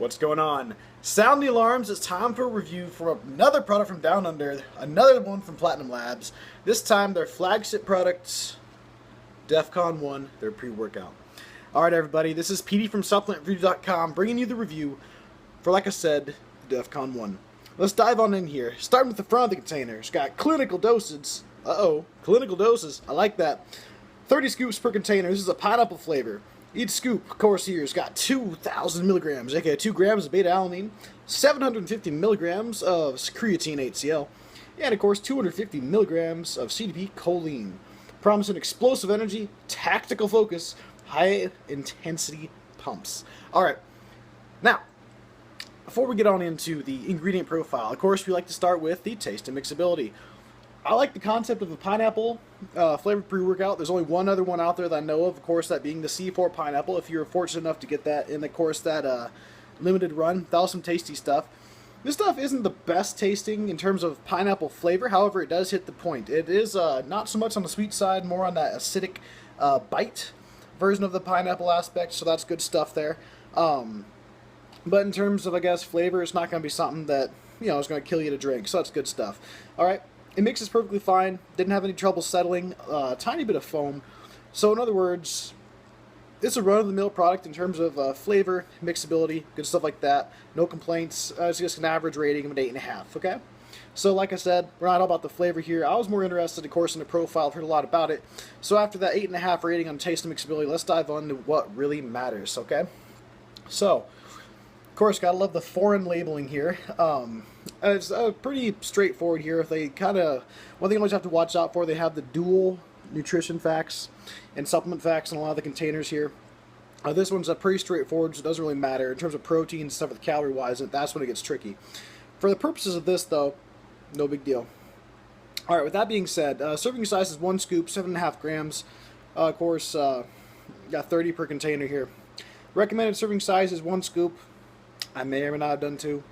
What's going on? Sound the alarms, it's time for a review for another product from Down Under, another one from Platinum Labs. This time their flagship products, Defcon 1, their pre-workout. Alright everybody, this is Petey from SupplementReviews.com bringing you the review for, like I said, Defcon 1. Let's dive on in here. Starting with the front of the container, it's got clinical doses. Clinical doses, I like that. 30 scoops per container, this is a pineapple flavor. Each scoop, of course, here has got 2,000 milligrams, aka 2 grams of beta-alanine, 750 milligrams of creatine HCl, and of course 250 milligrams of CDP choline. Promising explosive energy, tactical focus, high intensity pumps. Alright, now, before we get on into the ingredient profile, of course we like to start with the taste and mixability. I like the concept of the pineapple flavored pre-workout. There's only one other one out there that I know of course, that being the C4 pineapple, if you're fortunate enough to get that in, of course, that limited run. That was some tasty stuff. This stuff isn't the best tasting in terms of pineapple flavor, however, it does hit the point. It is not so much on the sweet side, more on that acidic bite version of the pineapple aspect, so that's good stuff there. But in terms of, I guess, flavor, it's not going to be something that, you know, is going to kill you to drink, so that's good stuff. Alright. It mixes perfectly fine, didn't have any trouble settling, tiny bit of foam. So in other words, it's a run-of-the-mill product in terms of flavor, mixability, good stuff like that. No complaints. It's just an average rating of an 8.5, okay? So like I said, we're not all about the flavor here. I was more interested, of course, in the profile. I've heard a lot about it. So after that 8.5 rating on taste and mixability, let's dive on to what really matters, okay? So, of course, gotta love the foreign labeling here. It's pretty straightforward here. They kind of, one thing you always have to watch out for, they have the dual nutrition facts and supplement facts in a lot of the containers here. This one's pretty straightforward, so it doesn't really matter. In terms of protein and stuff with calorie-wise, that's when it gets tricky. For the purposes of this, though, no big deal. Alright, with that being said, serving size is 1 scoop, 7.5 grams. Of course, got 30 per container here. Recommended serving size is 1 scoop. I may or may not have done 2.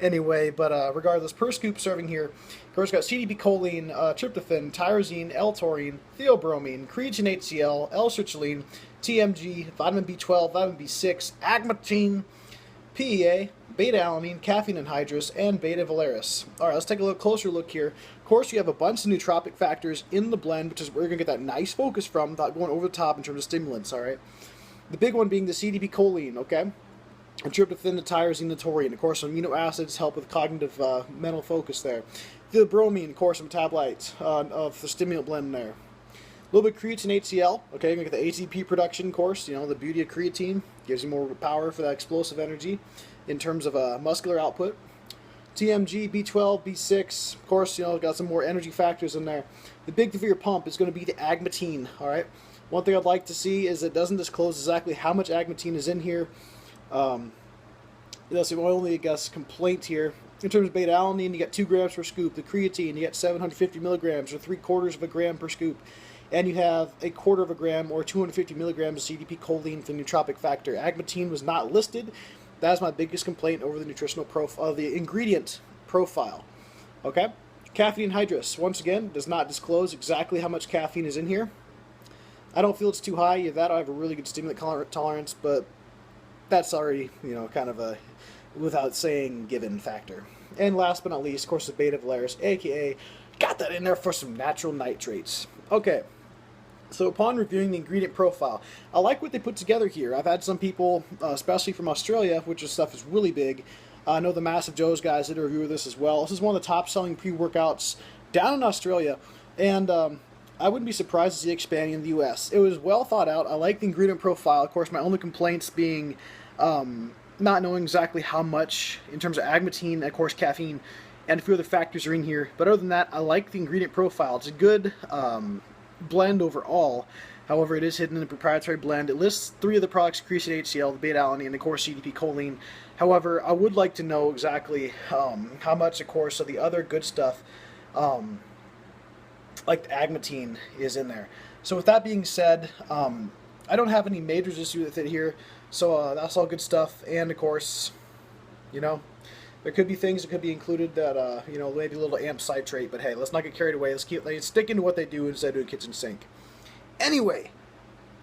Anyway, but regardless, per scoop serving here, of course, got CDP choline, tryptophan, tyrosine, L-taurine, theobromine, creatine HCl, L-citrulline, TMG, vitamin B12, vitamin B6, agmatine, PEA, beta-alanine, caffeine anhydrous, and beta-valeris. Alright, let's take a little closer look here. Of course, you have a bunch of nootropic factors in the blend, which is where you're going to get that nice focus from, without going over the top in terms of stimulants, alright? The big one being the CDP choline, okay? And tryptophan, the tyrosine, the taurine. Of course, amino acids help with cognitive mental focus there. The bromine, of course, metabolite of the stimulant blend there. A little bit of creatine HCl. Okay, you get the ATP production, of course. You know, the beauty of creatine. Gives you more power for that explosive energy in terms of muscular output. TMG, B12, B6. Of course, you know, got some more energy factors in there. The big thing for your pump is going to be the agmatine. Alright? One thing I'd like to see is it doesn't disclose exactly how much agmatine is in here. That's the only, I guess, complaint here. In terms of beta-alanine, you get 2 grams per scoop. The creatine, you get 750 milligrams, or 3/4 of a gram per scoop. And you have 1/4 of a gram, or 250 milligrams of CDP choline for the nootropic factor. Agmatine was not listed. That's my biggest complaint over the nutritional profile, the ingredient profile. Okay? Caffeine anhydrous, once again, does not disclose exactly how much caffeine is in here. I don't feel it's too high. Either that, I have a really good stimulant tolerance, but that's already, you know, kind of a, without saying, given factor. And last but not least, of course, the beta-valeris, aka, got that in there for some natural nitrates. Okay, so upon reviewing the ingredient profile, I like what they put together here. I've had some people, especially from Australia, which is stuff is really big. I know the Massive Joe's guys did a review of this as well. This is one of the top-selling pre-workouts down in Australia, and I wouldn't be surprised to see it expanding in the US. It was well thought out. I like the ingredient profile. Of course, my only complaints being not knowing exactly how much in terms of agmatine, of course, caffeine, and a few other factors are in here. But other than that, I like the ingredient profile. It's a good blend overall. However, it is hidden in the proprietary blend. It lists 3 of the products: creatine HCl, the beta-alanine, and of course CDP choline. However, I would like to know exactly how much, of course, of the other good stuff, like the agmatine, is in there. So with that being said, I don't have any major issues with it here, so that's all good stuff. And of course, you know, there could be things that could be included that, you know, maybe a little amp citrate, but hey, let's not get carried away. Let's stick into what they do instead of a kitchen sink. Anyway,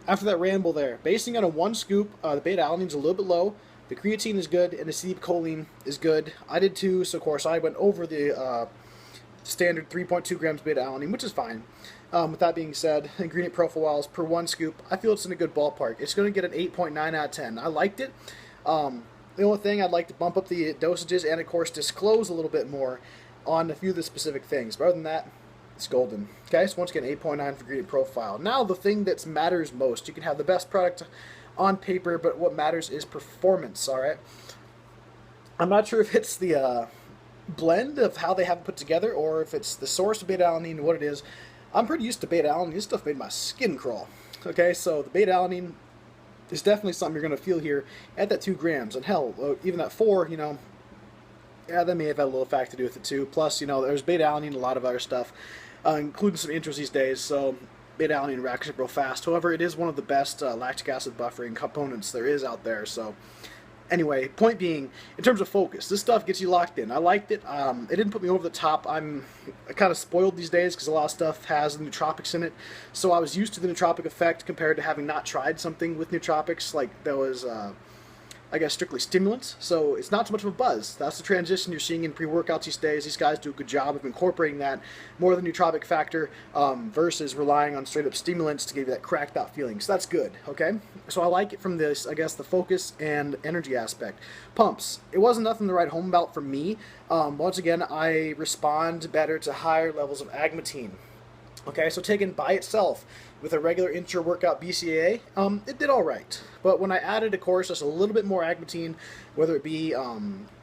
after that ramble there, basing on a 1 scoop, the beta-alanine's a little bit low. The creatine is good, and the acetylcholine is good. I did too, so of course I went over the standard 3.2 grams beta-alanine, which is fine. With that being said, ingredient profiles per 1 scoop, I feel it's in a good ballpark. It's going to get an 8.9 out of 10. I liked it. The only thing I'd like to bump up the dosages and, of course, disclose a little bit more on a few of the specific things. But other than that, it's golden. Okay, so once again, 8.9 for ingredient profile. Now, the thing that matters most. You can have the best product on paper, but what matters is performance, all right? I'm not sure if it's the blend of how they have it put together or if it's the source of beta-alanine and what it is. I'm pretty used to beta-alanine. This stuff made my skin crawl. Okay, so the beta-alanine is definitely something you're going to feel here at that 2 grams. And hell, even that 4, you know, yeah, that may have had a little fact to do with it too. Plus, you know, there's beta-alanine and a lot of other stuff, including some intros these days, so beta-alanine racks up real fast. However, it is one of the best lactic acid buffering components there is out there, so anyway, point being, in terms of focus, this stuff gets you locked in. I liked it. It didn't put me over the top. I'm kind of spoiled these days because a lot of stuff has nootropics in it. So I was used to the nootropic effect compared to having not tried something with nootropics like that was, I guess, strictly stimulants. So it's not so much of a buzz. That's the transition you're seeing in pre-workouts these days. These guys do a good job of incorporating that more than nootropic factor versus relying on straight up stimulants to give you that cracked out feeling. So that's good, okay? So I like it from this, I guess, the focus and energy aspect. Pumps. It wasn't nothing to write home about for me. Once again, I respond better to higher levels of agmatine. Okay, so taken by itself with a regular intra-workout BCAA, it did all right. But when I added, of course, just a little bit more agmatine, whether it be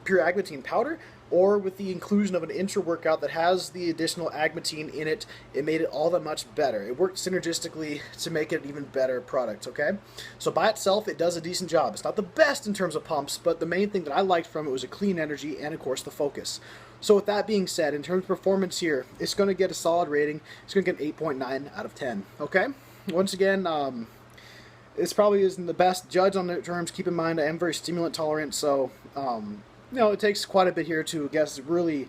pure agmatine powder or with the inclusion of an intra-workout that has the additional agmatine in it, it made it all that much better. It worked synergistically to make it an even better product, okay? So by itself, it does a decent job. It's not the best in terms of pumps, but the main thing that I liked from it was a clean energy and, of course, the focus. So with that being said, in terms of performance here, it's going to get a solid rating. It's going to get an 8.9 out of 10, okay? Once again, this probably isn't the best judge on the terms. Keep in mind, I am very stimulant tolerant, so, you know, it takes quite a bit here to, I guess, really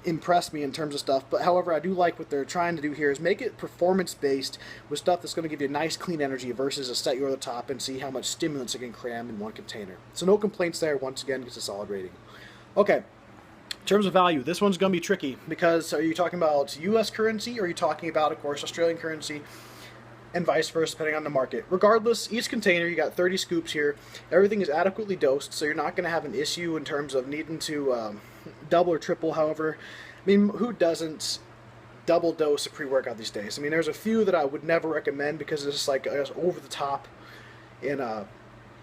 impress me in terms of stuff. But however, I do like what they're trying to do here is make it performance-based with stuff that's going to give you a nice, clean energy versus a set you over the top and see how much stimulants it can cram in one container. So no complaints there. Once again, gets a solid rating. Okay. In terms of value, this one's going to be tricky because are you talking about U.S. currency or are you talking about, of course, Australian currency and vice versa, depending on the market. Regardless, each container, you got 30 scoops here. Everything is adequately dosed, so you're not going to have an issue in terms of needing to double or triple. However, I mean, who doesn't double dose a pre-workout these days? I mean, there's a few that I would never recommend because it's just like over the top in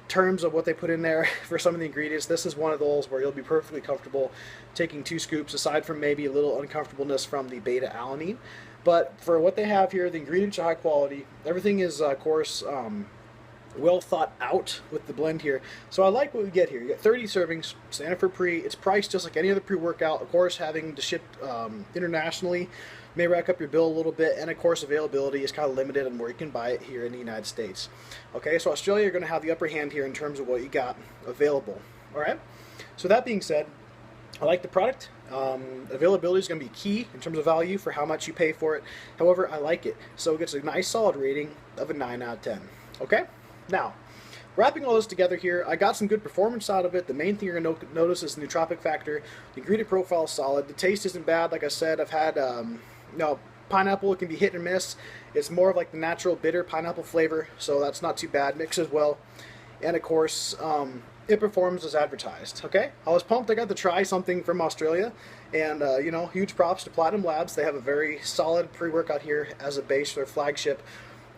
terms of what they put in there for some of the ingredients. This is one of those where you'll be perfectly comfortable taking 2 scoops, aside from maybe a little uncomfortableness from the beta-alanine. But for what they have here, the ingredients are high quality. Everything is, of course, well thought out with the blend here. So I like what we get here. You get 30 servings, standard for pre. It's priced just like any other pre-workout. Of course, having to ship internationally may rack up your bill a little bit, and of course availability is kind of limited on where you can buy it here in the United States. Okay, so Australia, you're going to have the upper hand here in terms of what you got available. All right, so that being said, I like the product. Availability is going to be key in terms of value for how much you pay for it. However, I like it, so it gets a nice solid rating of a 9 out of 10. Okay, now wrapping all this together here, I got some good performance out of it. The main thing you're going to notice is the nootropic factor. The ingredient profile is solid. The taste isn't bad. Like I said, I've had pineapple. It can be hit and miss. It's more of like the natural bitter pineapple flavor, so that's not too bad. Mix as well, and of course it performs as advertised. Okay, I was pumped. I got to try something from Australia, and you know, huge props to Platinum Labs. They have a very solid pre-workout here as a base for their flagship.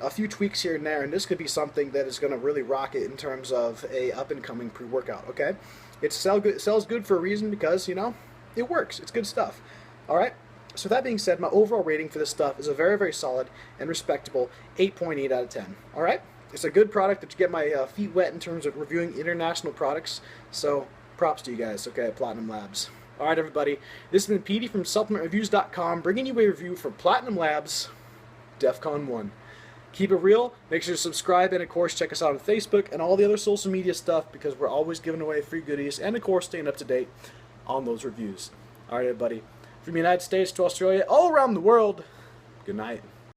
A few tweaks here and there, and this could be something that is going to really rock it in terms of a up-and-coming pre-workout. Okay, it sells good for a reason because, you know, it works. It's good stuff. All right. So that being said, my overall rating for this stuff is a very, very solid and respectable 8.8 out of 10. All right? It's a good product that you get my feet wet in terms of reviewing international products. So props to you guys, okay, at Platinum Labs. All right, everybody. This has been Petey from SupplementReviews.com bringing you a review for Platinum Labs Defcon 1. Keep it real. Make sure to subscribe and, of course, check us out on Facebook and all the other social media stuff because we're always giving away free goodies and, of course, staying up to date on those reviews. All right, everybody. From the United States to Australia, all around the world, good night.